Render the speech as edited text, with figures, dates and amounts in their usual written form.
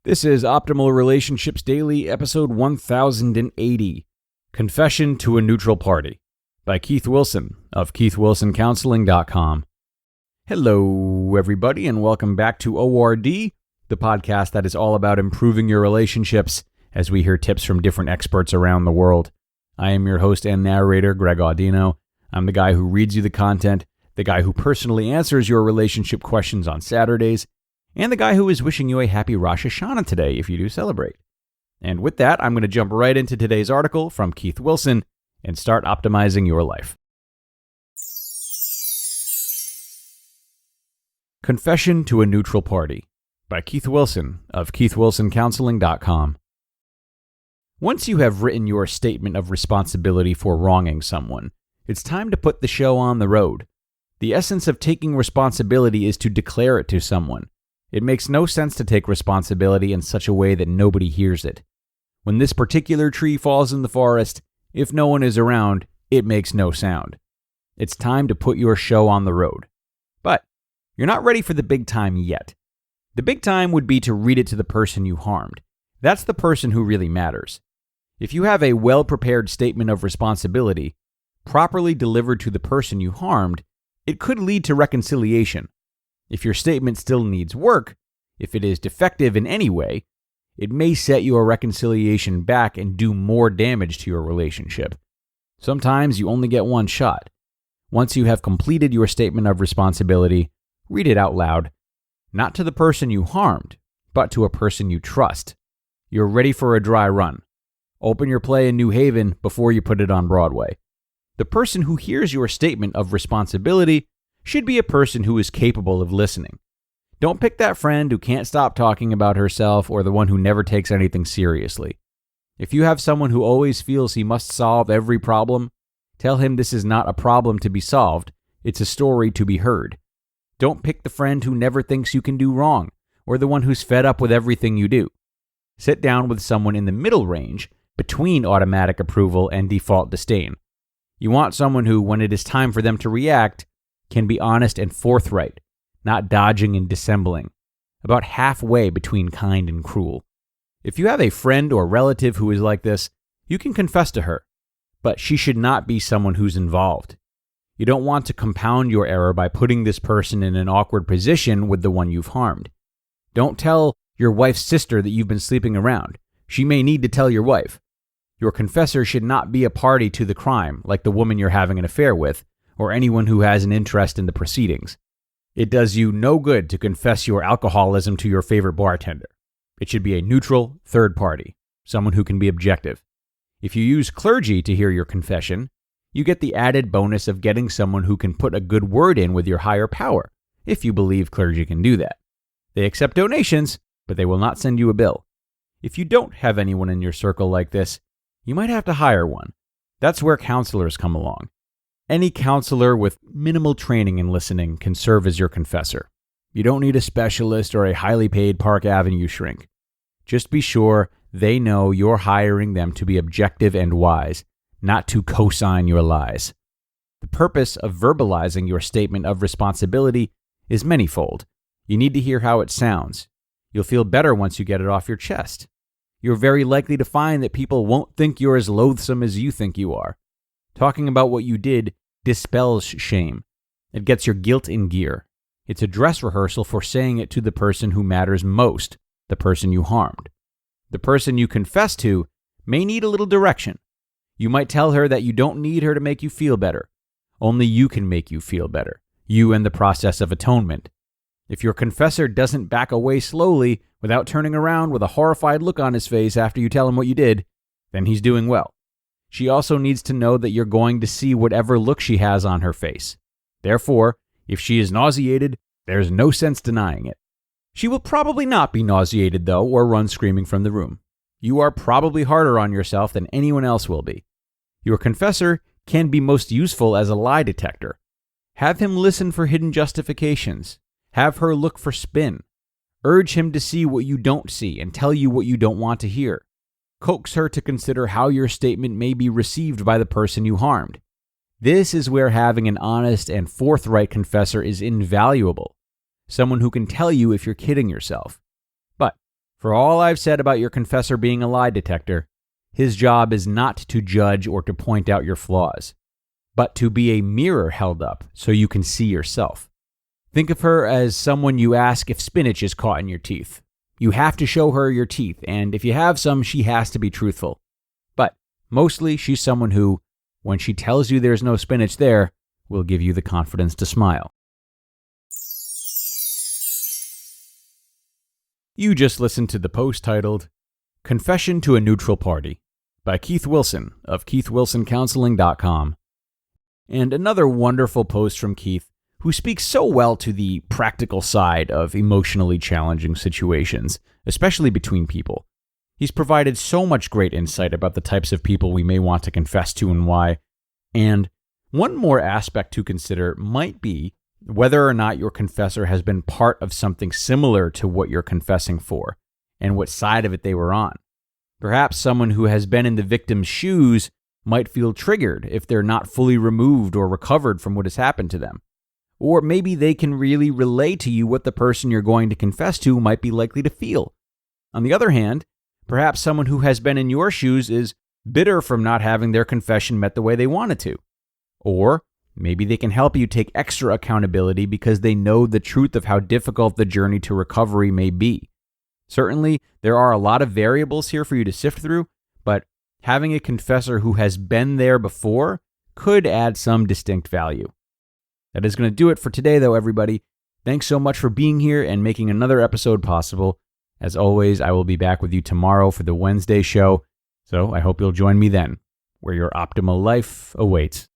This is Optimal Relationships Daily, episode 1080, Confession to a Neutral Party, by Keith Wilson of KeithWilsonCounseling.com. Hello, everybody, and welcome back to ORD, the podcast that is all about improving your relationships as we hear tips from different experts around the world. I am your host and narrator, Greg Audino. I'm the guy who reads you the content, the guy who personally answers your relationship questions on Saturdays, and the guy who is wishing you a happy Rosh Hashanah today if you do celebrate. And with that, I'm going to jump right into today's article from Keith Wilson and start optimizing your life. Confession to a Neutral Party, by Keith Wilson of KeithWilsonCounseling.com. Once you have written your statement of responsibility for wronging someone, it's time to put the show on the road. The essence of taking responsibility is to declare it to someone. It makes no sense to take responsibility in such a way that nobody hears it. When this particular tree falls in the forest, if no one is around, it makes no sound. It's time to put your show on the road. But you're not ready for the big time yet. The big time would be to read it to the person you harmed. That's the person who really matters. If you have a well-prepared statement of responsibility, properly delivered to the person you harmed, it could lead to reconciliation. If your statement still needs work, if it is defective in any way, it may set your reconciliation back and do more damage to your relationship. Sometimes you only get one shot. Once you have completed your statement of responsibility, read it out loud, not to the person you harmed, but to a person you trust. You're ready for a dry run. Open your play in New Haven before you put it on Broadway. The person who hears your statement of responsibility should be a person who is capable of listening. Don't pick that friend who can't stop talking about herself or the one who never takes anything seriously. If you have someone who always feels he must solve every problem, tell him this is not a problem to be solved, it's a story to be heard. Don't pick the friend who never thinks you can do wrong or the one who's fed up with everything you do. Sit down with someone in the middle range between automatic approval and default disdain. You want someone who, when it is time for them to react, can be honest and forthright, not dodging and dissembling, about halfway between kind and cruel. If you have a friend or relative who is like this, you can confess to her, but she should not be someone who's involved. You don't want to compound your error by putting this person in an awkward position with the one you've harmed. Don't tell your wife's sister that you've been sleeping around. She may need to tell your wife. Your confessor should not be a party to the crime, like the woman you're having an affair with, or anyone who has an interest in the proceedings. It does you no good to confess your alcoholism to your favorite bartender. It should be a neutral third party, someone who can be objective. If you use clergy to hear your confession, you get the added bonus of getting someone who can put a good word in with your higher power, if you believe clergy can do that. They accept donations, but they will not send you a bill. If you don't have anyone in your circle like this, you might have to hire one. That's where counselors come along. Any counselor with minimal training in listening can serve as your confessor. You don't need a specialist or a highly paid Park Avenue shrink. Just be sure they know you're hiring them to be objective and wise, not to co-sign your lies. The purpose of verbalizing your statement of responsibility is manifold. You need to hear how it sounds. You'll feel better once you get it off your chest. You're very likely to find that people won't think you're as loathsome as you think you are. Talking about what you did dispels shame. It gets your guilt in gear. It's a dress rehearsal for saying it to the person who matters most, the person you harmed. The person you confess to may need a little direction. You might tell her that you don't need her to make you feel better. Only you can make you feel better, you and the process of atonement. If your confessor doesn't back away slowly without turning around with a horrified look on his face after you tell him what you did, then he's doing well. She also needs to know that you're going to see whatever look she has on her face. Therefore, if she is nauseated, there's no sense denying it. She will probably not be nauseated, though, or run screaming from the room. You are probably harder on yourself than anyone else will be. Your confessor can be most useful as a lie detector. Have him listen for hidden justifications. Have her look for spin. Urge him to see what you don't see and tell you what you don't want to hear. Coax her to consider how your statement may be received by the person you harmed. This is where having an honest and forthright confessor is invaluable. Someone who can tell you if you're kidding yourself. But For all I've said about your confessor being a lie detector, his job is not to judge or to point out your flaws, but to be a mirror held up so you can see yourself. Think of her as someone you ask if spinach is caught in your teeth. You have to show her your teeth, and if you have some, she has to be truthful. But mostly, she's someone who, when she tells you there's no spinach there, will give you the confidence to smile. You just listened to the post titled, Confession to a Neutral Party by Keith Wilson of KeithWilsonCounseling.com. And another wonderful post from Keith, who speaks so well to the practical side of emotionally challenging situations, especially between people. He's provided so much great insight about the types of people we may want to confess to and why. And one more aspect to consider might be whether or not your confessor has been part of something similar to what you're confessing for, and what side of it they were on. Perhaps someone who has been in the victim's shoes might feel triggered if they're not fully removed or recovered from what has happened to them. Or maybe they can really relay to you what the person you're going to confess to might be likely to feel. On the other hand, perhaps someone who has been in your shoes is bitter from not having their confession met the way they wanted to. Or maybe they can help you take extra accountability because they know the truth of how difficult the journey to recovery may be. Certainly, there are a lot of variables here for you to sift through, but having a confessor who has been there before could add some distinct value. That is going to do it for today, though, everybody. Thanks so much for being here and making another episode possible. As always, I will be back with you tomorrow for the Wednesday show, so I hope you'll join me then, where your optimal life awaits.